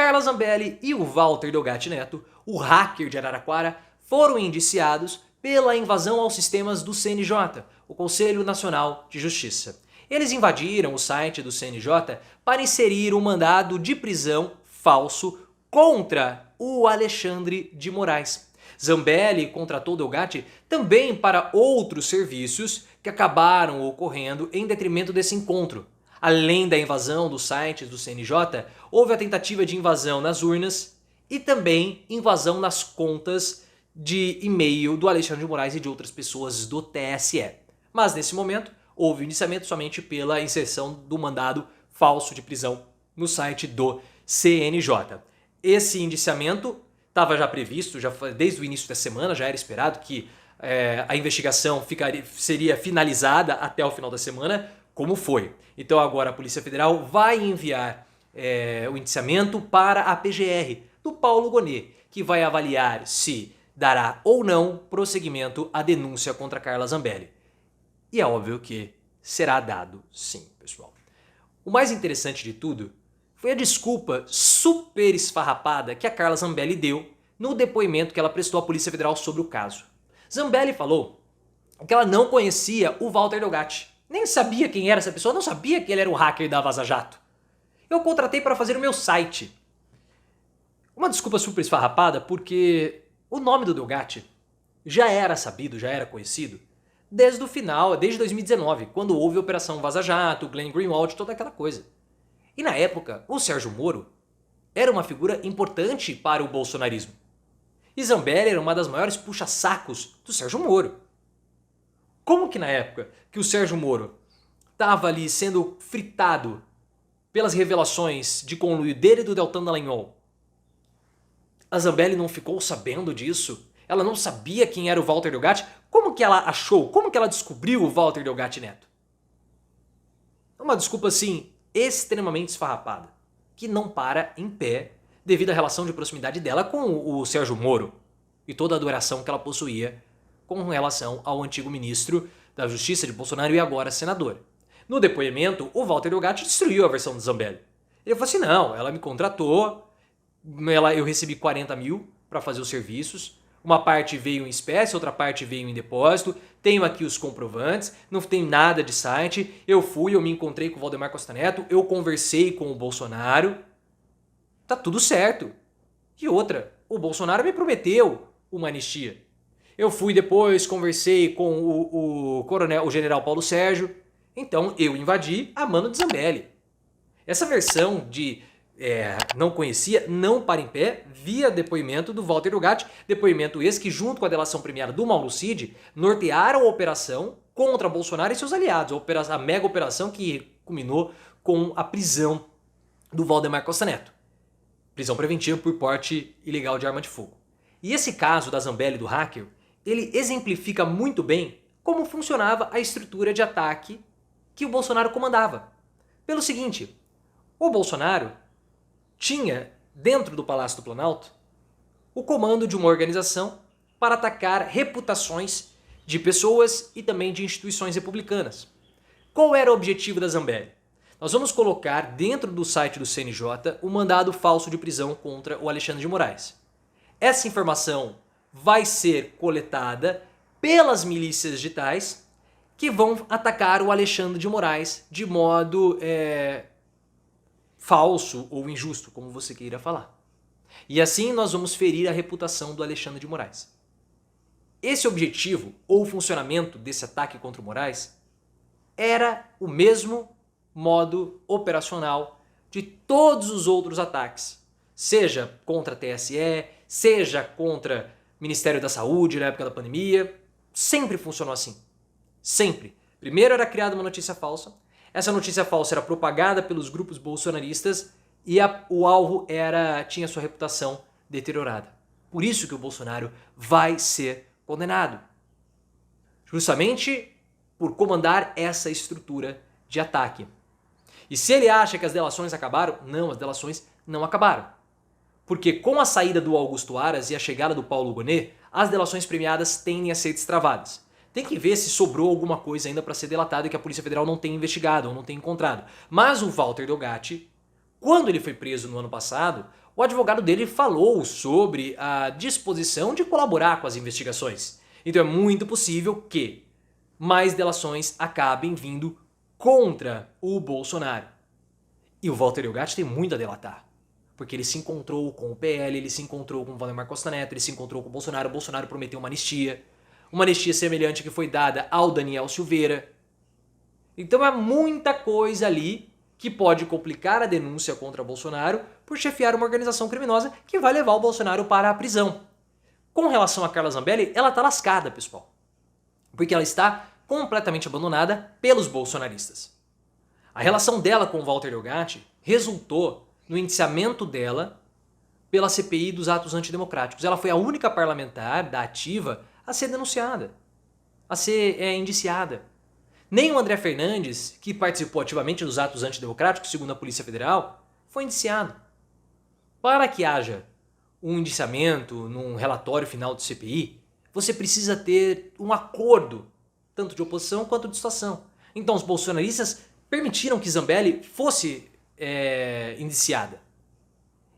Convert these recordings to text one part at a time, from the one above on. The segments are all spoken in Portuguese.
Carla Zambelli e o Walter Delgatti Neto, o hacker de Araraquara, foram indiciados pela invasão aos sistemas do CNJ, o Conselho Nacional de Justiça. Eles invadiram o site do CNJ para inserir um mandado de prisão falso contra o Alexandre de Moraes. Zambelli contratou Delgatti também para outros serviços que acabaram ocorrendo em detrimento desse encontro. Além da invasão dos sites do CNJ, houve a tentativa de invasão nas urnas e também invasão nas contas de e-mail do Alexandre de Moraes e de outras pessoas do TSE. Mas nesse momento, houve indiciamento somente pela inserção do mandado falso de prisão no site do CNJ. Esse indiciamento estava já previsto, desde o início da semana, já era esperado que a investigação seria finalizada até o final da semana, como foi. Então agora a Polícia Federal vai enviar o indiciamento para a PGR do Paulo Gonet, que vai avaliar se dará ou não prosseguimento à denúncia contra Carla Zambelli. E é óbvio que será dado sim, pessoal. O mais interessante de tudo foi a desculpa super esfarrapada que a Carla Zambelli deu no depoimento que ela prestou à Polícia Federal sobre o caso. Zambelli falou que ela não conhecia o Walter Delgatti, nem sabia quem era essa pessoa, não sabia que ele era o hacker da Vaza Jato. Eu contratei para fazer o meu site. Uma desculpa super esfarrapada porque o nome do Delgatti já era sabido, já era conhecido desde o final, desde 2019, quando houve a Operação Vaza Jato, Glenn Greenwald, toda aquela coisa. E na época, o Sérgio Moro era uma figura importante para o bolsonarismo. E Zambelli era uma das maiores puxa-sacos do Sérgio Moro. Como que na época que o Sérgio Moro estava ali sendo fritado pelas revelações de conluio dele e do Deltan Dallagnol, a Zambelli não ficou sabendo disso? Ela não sabia quem era o Walter Delgatti? Como que ela achou? Como que ela descobriu o Walter Delgatti Neto? Uma desculpa assim extremamente esfarrapada, que não para em pé devido à relação de proximidade dela com o Sérgio Moro e toda a adoração que ela possuía com relação ao antigo ministro da Justiça de Bolsonaro e agora senador. No depoimento, o Walter Delgatti destruiu a versão de Zambelli. Ele falou assim, não, ela me contratou, eu recebi 40 mil para fazer os serviços, uma parte veio em espécie, outra parte veio em depósito, tenho aqui os comprovantes, não tem nada de site, eu me encontrei com o Valdemar Costa Neto, eu conversei com o Bolsonaro, tá tudo certo. E outra, o Bolsonaro me prometeu uma anistia. Eu fui depois, conversei com o general Paulo Sérgio, então eu invadi a mano de Zambelli. Essa versão de não conhecia, não para em pé, via depoimento do Walter Delgatti, depoimento esse que junto com a delação premiada do Mauro Cid, nortearam a operação contra Bolsonaro e seus aliados, a mega operação que culminou com a prisão do Valdemar Costa Neto. Prisão preventiva por porte ilegal de arma de fogo. E esse caso da Zambelli do hacker, ele exemplifica muito bem como funcionava a estrutura de ataque que o Bolsonaro comandava. Pelo seguinte, o Bolsonaro tinha, dentro do Palácio do Planalto, o comando de uma organização para atacar reputações de pessoas e também de instituições republicanas. Qual era o objetivo da Zambelli? Nós vamos colocar dentro do site do CNJ o mandado falso de prisão contra o Alexandre de Moraes. Essa informação vai ser coletada pelas milícias digitais que vão atacar o Alexandre de Moraes de modo falso ou injusto, como você queira falar. E assim nós vamos ferir a reputação do Alexandre de Moraes. Esse objetivo ou funcionamento desse ataque contra o Moraes era o mesmo modo operacional de todos os outros ataques, seja contra a TSE, seja contra o Ministério da Saúde na época da pandemia, sempre funcionou assim. Sempre. Primeiro era criada uma notícia falsa, essa notícia falsa era propagada pelos grupos bolsonaristas e o alvo tinha sua reputação deteriorada. Por isso que o Bolsonaro vai ser condenado. Justamente por comandar essa estrutura de ataque. E se ele acha que as delações acabaram, não, as delações não acabaram. Porque com a saída do Augusto Aras e a chegada do Paulo Gonet, as delações premiadas tendem a ser destravadas. Tem que ver se sobrou alguma coisa ainda para ser delatada e que a Polícia Federal não tem investigado ou não tem encontrado. Mas o Walter Delgatti Quando ele foi preso no ano passado, o advogado dele falou sobre a disposição de colaborar com as investigações. Então é muito possível que mais delações acabem vindo contra o Bolsonaro. E o Walter Delgatti tem muito a delatar. Porque ele se encontrou com o PL, ele se encontrou com o Valdemar Costa Neto, ele se encontrou com o Bolsonaro prometeu uma anistia semelhante que foi dada ao Daniel Silveira. Então há muita coisa ali que pode complicar a denúncia contra Bolsonaro por chefiar uma organização criminosa que vai levar o Bolsonaro para a prisão. Com relação a Carla Zambelli, ela está lascada, pessoal. Porque ela está completamente abandonada pelos bolsonaristas. A relação dela com o Walter Delgatti resultou no indiciamento dela pela CPI dos atos antidemocráticos. Ela foi a única parlamentar da ativa a ser denunciada, a ser indiciada. Nem o André Fernandes, que participou ativamente dos atos antidemocráticos, segundo a Polícia Federal, foi indiciado. Para que haja um indiciamento num relatório final do CPI, você precisa ter um acordo, tanto de oposição quanto de situação. Então os bolsonaristas permitiram que Zambelli fosse indiciada.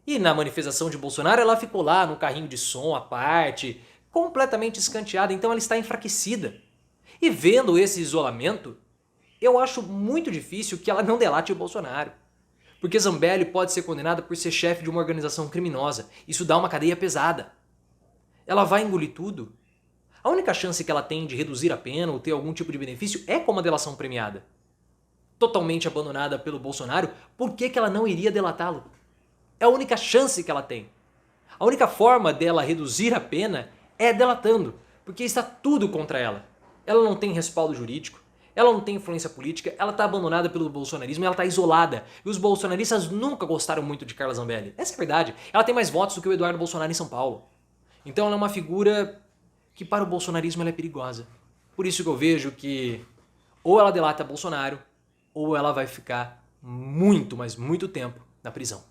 E na manifestação de Bolsonaro ela ficou lá no carrinho de som à parte, completamente escanteada, então ela está enfraquecida. E vendo esse isolamento, eu acho muito difícil que ela não delate o Bolsonaro. Porque Zambelli pode ser condenada por ser chefe de uma organização criminosa. Isso dá uma cadeia pesada. Ela vai engolir tudo. A única chance que ela tem de reduzir a pena ou ter algum tipo de benefício é com uma delação premiada. Totalmente abandonada pelo Bolsonaro, por que ela não iria delatá-lo? É a única chance que ela tem. A única forma dela reduzir a pena é delatando, porque está tudo contra ela. Ela não tem respaldo jurídico, ela não tem influência política, ela está abandonada pelo bolsonarismo, ela está isolada. E os bolsonaristas nunca gostaram muito de Carla Zambelli. Essa é a verdade. Ela tem mais votos do que o Eduardo Bolsonaro em São Paulo. Então ela é uma figura que para o bolsonarismo ela é perigosa. Por isso que eu vejo que ou ela delata Bolsonaro, ou ela vai ficar muito, mas muito tempo na prisão.